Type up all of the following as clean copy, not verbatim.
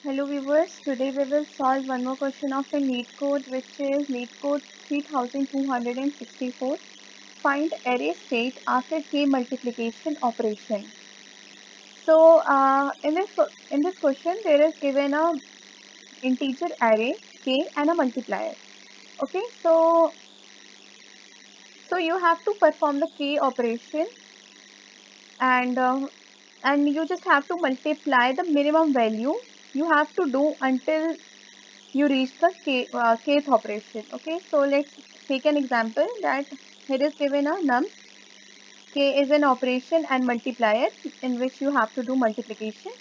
Hello viewers, today we will solve one more question of a LeetCode, which is LeetCode 3264. Find array state after k multiplication operation. So in this question there is given a integer array k and a multiplier. Okay, so you have to perform the k operation, and you just have to multiply the minimum value you have to do until you reach the kth operation. Okay, so let's take an example that here is given a num. K is an operation and multiplier in which you have to do multiplication,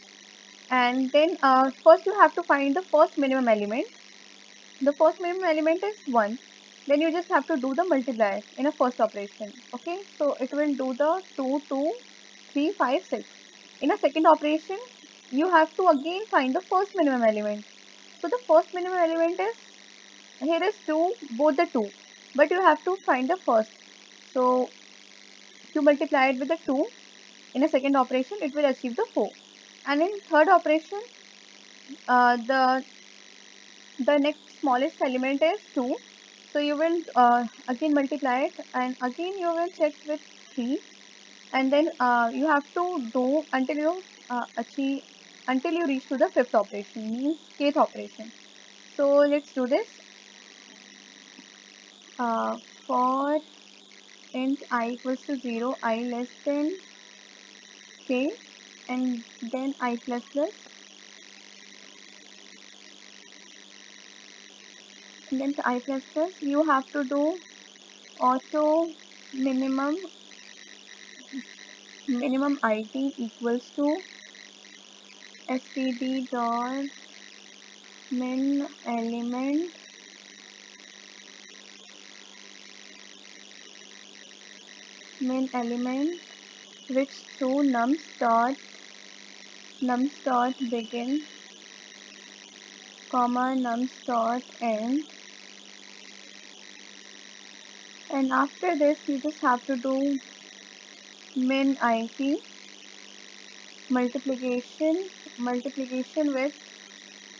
and then first you have to find the first minimum element. The first minimum element is 1. Then you just have to do the multiplier in a first operation. Okay, so it will do the 2 2 3 5 6. In a second operation you have to again find the first minimum element. So the first minimum element is, here is 2, both the 2, but you have to find the first. So you multiply it with the 2 in a second operation, it will achieve the 4. And in third operation, the next smallest element is 2. So you will again multiply it, and again you will check with 3, and then you have to do until you achieve, until you reach to the fifth operation, means kth operation. So let's do this. uh, for int I equals to 0, I less than k, and then I plus plus, and then I plus plus, you have to do auto minimum IT equals to std dot min element which to nums dot begin comma nums dot end, and after this you just have to do min IT multiplication with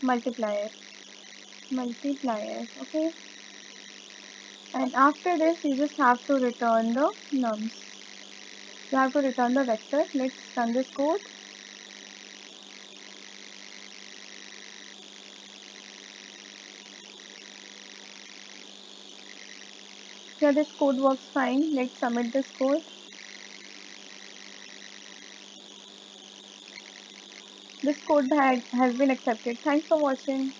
multiplier. Okay, and after this you just have to return the nums. You have to return the vector. Let's run this code. Yeah, this code works fine. Let's submit this code. This code has been accepted. Thanks for watching.